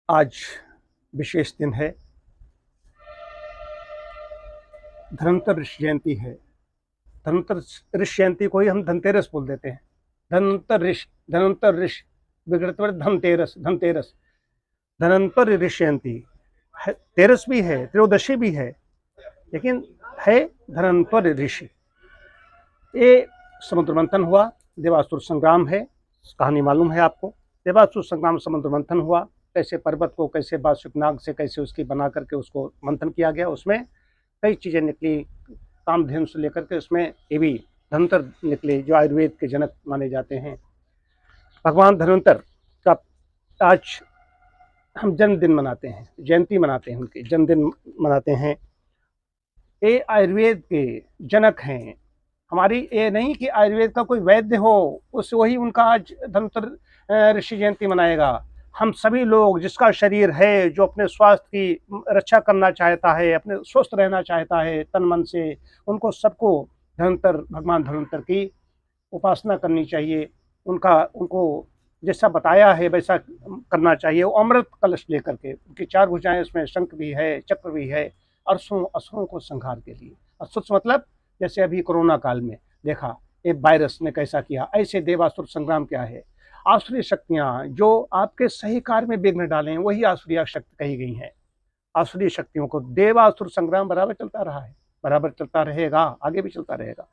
आज विशेष दिन है, धन्वंतर ऋषि जयंती है। धन्वंतर ऋषि जयंती को ही हम धनतेरस बोल देते हैं। धन्वंतर ऋषि विगत धनतेरस, धन्वंतर ऋषि जयंती तेरस भी है, त्रयोदशी भी है, लेकिन है धन्वंतर ऋषि। ये समुद्र मंथन हुआ, देवासुर संग्राम है, कहानी मालूम है आपको। देवासुर संग्राम समुद्र मंथन हुआ, कैसे पर्वत को कैसे बासुक नाग से कैसे उसकी बना करके उसको मंथन किया गया। उसमें कई चीज़ें निकली, कामधेनु से लेकर के उसमें ये भी धन्वंतर निकले, जो आयुर्वेद के जनक माने जाते हैं। भगवान धन्वंतर का आज हम जन्मदिन मनाते हैं, जयंती मनाते हैं, उनके जन्मदिन मनाते हैं। ये आयुर्वेद के जनक हैं। हमारी ये नहीं कि आयुर्वेद का कोई वैद्य हो उस वही उनका आज धन्वंतर ऋषि जयंती मनाएगा। हम सभी लोग जिसका शरीर है, जो अपने स्वास्थ्य की रक्षा करना चाहता है, अपने स्वस्थ रहना चाहता है तन मन से, उनको सबको भगवान धन्वंतर की उपासना करनी चाहिए। उनको जैसा बताया है वैसा करना चाहिए। वो अमृत कलश लेकर के, उनकी 4 भुजाएं, उसमें शंख भी है, चक्र भी है, असुरों को संहार के लिए। असुर मतलब जैसे अभी कोरोना काल में देखा एक वायरस ने कैसा किया, ऐसे देवासुर संग्राम क्या है। आसुरी शक्तियाँ जो आपके सही कार्य में विघ्न डालें, वही आसुरी शक्ति कही गई हैं। आसुरी शक्तियों को देवासुर संग्राम बराबर चलता रहा है, बराबर चलता रहेगा, आगे भी चलता रहेगा।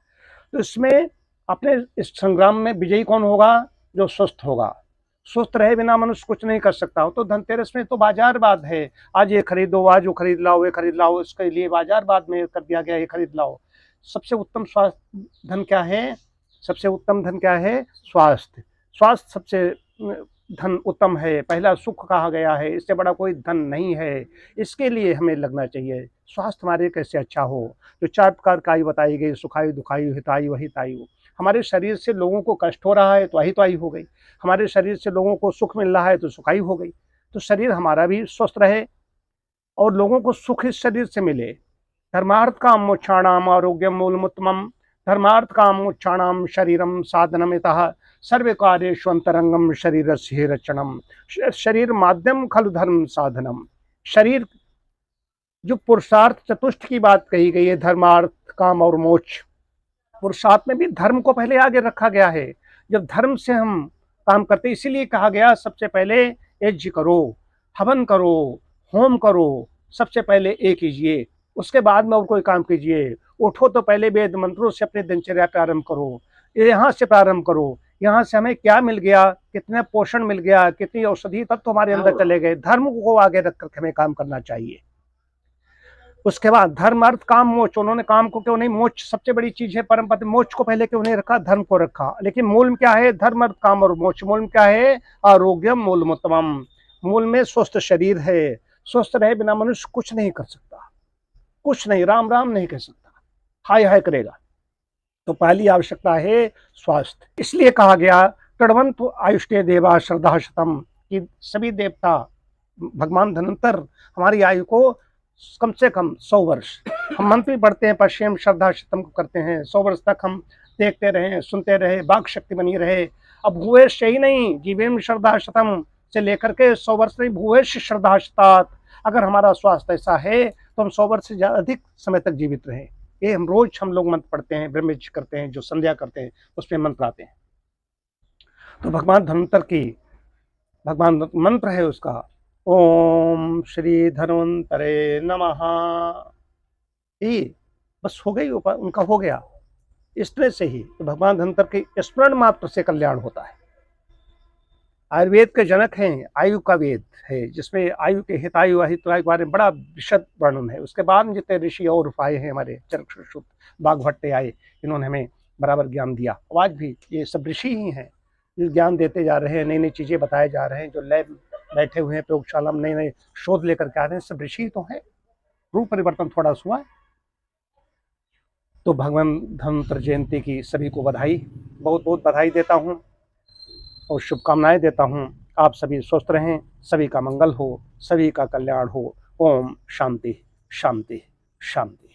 तो इसमें अपने इस संग्राम में विजयी कौन होगा? जो स्वस्थ होगा। स्वस्थ रहे बिना मनुष्य कुछ नहीं कर सकता हो। तो धनतेरस में तो बाजारवाद है, आज ये खरीदो, आज वो खरीद लाओ, ये खरीद लाओ, इसके लिए बाजारवाद में कर दिया गया, ये खरीद लाओ। सबसे उत्तम स्वास्थ्य धन क्या है? सबसे उत्तम धन क्या है? स्वास्थ्य। स्वास्थ्य सबसे धन उत्तम है, पहला सुख कहा गया है, इससे बड़ा कोई धन नहीं है। इसके लिए हमें लगना चाहिए। स्वास्थ्य हमारे कैसे अच्छा हो, जो 4 प्रकार की आयु बताई गई, सुखायु, दुखायु, हितायु, अहितायु। हमारे शरीर से लोगों को कष्ट हो रहा है तो अहितायु हो गई, हमारे शरीर से लोगों को सुख मिल रहा है तो सुखायु हो गई। तो शरीर हमारा भी स्वस्थ रहे और लोगों को सुख इस शरीर से मिले। धर्मार्थ काम मोक्षाणाम आरोग्यम मूलमुत्तमम्। धर्मार्थ काम मोक्षाणाम शरीरम साधनमितः सर्वे कार्येषु अंतरंगम शरीरस्य रचनम। शरीर माध्यम खलु धर्म साधनम। शरीर जो पुरुषार्थ चतुष्ट की बात कही गई है, धर्मार्थ काम और मोक्ष, पुरुषार्थ में भी धर्म को पहले आगे रखा गया है। जब धर्म से हम काम करते, इसीलिए कहा गया सबसे पहले यज्ञ करो, हवन करो, होम करो, सबसे पहले ये कीजिए, उसके बाद में और कोई काम कीजिए। उठो तो पहले वेद मंत्रों से अपनी दिनचर्या प्रारंभ करो, यहाँ से प्रारंभ करो। यहाँ से हमें क्या मिल गया, कितने पोषण मिल गया, कितनी औषधि तत्व हमारे अंदर चले गए, धर्म को आगे रख कर हमें काम करना चाहिए। उसके बाद धर्म अर्थ काम मोक्ष, उन्होंने काम को क्यों नहीं, मोक्ष सबसे बड़ी चीज है, परम पद, मोक्ष को पहले क्यों नहीं रखा, धर्म को रखा। लेकिन मूल में क्या है? धर्म अर्थ काम और मोक्ष। मूल में क्या है? आरोग्यम मूलमुत्तमम्। मूल में स्वस्थ शरीर है। स्वस्थ रहे बिना मनुष्य कुछ नहीं कर सकता, कुछ नहीं, राम राम नहीं कह सकता, हाय हाय करेगा। तो पहली आवश्यकता है स्वास्थ्य। इसलिए कहा गया तड़वंतु आयुष्टे देवा श्रद्धा शतम, कि सभी देवता भगवान धन्वंतर हमारी आयु को कम से कम 100 वर्ष, हम मंत्र भी पढ़ते हैं, पश्चिम श्रद्धा शतम को करते हैं, 100 वर्ष तक हम देखते रहे, सुनते रहे, वाक शक्ति बनी रहे। अब भूवेश ही नहीं, जीवेम श्रद्धा शतम से लेकर के 100 वर्ष नहीं, भूवेश श्रद्धा शतात। अगर हमारा स्वास्थ्य ऐसा है तो हम 100 वर्ष से अधिक समय तक जीवित रहें। ये हम लोग मंत्र पढ़ते हैं, ब्रह्मचर्य करते हैं, जो संध्या करते हैं उसमें मंत्र आते हैं। तो भगवान धन्वंतर की भगवान मंत्र है उसका, ओम श्री धन्वंतरे नमः। ये बस हो गई, उनका हो गया। इस तरह से ही तो भगवान धन्वंतर के स्मरण मात्र से कल्याण होता है। आयुर्वेद के जनक हैं, आयु का वेद है, जिसमें आयु के हितायु अहितायु के बारे में बड़ा विशद वर्णन है। उसके बाद जितने ऋषि और आए हैं, हमारे चरक बाघभट्टे आए, इन्होंने हमें बराबर ज्ञान दिया। आज भी ये सब ऋषि ही हैं, ज्ञान देते जा रहे हैं, नई नई चीज़ें बताए जा रहे हैं। जो लैब बैठे हुए हैं, प्रयोगशाला में नए नए शोध लेकर के आ रहे हैं, सब ऋषि तो हैं। रूप परिवर्तन थोड़ा हुआ है। तो भगवान धन्वंतर जयंती की सभी को बधाई, बहुत बहुत बधाई देता हूँ और शुभकामनाएं देता हूँ। आप सभी स्वस्थ रहें, सभी का मंगल हो, सभी का कल्याण हो। ओम शांति शांति शांति।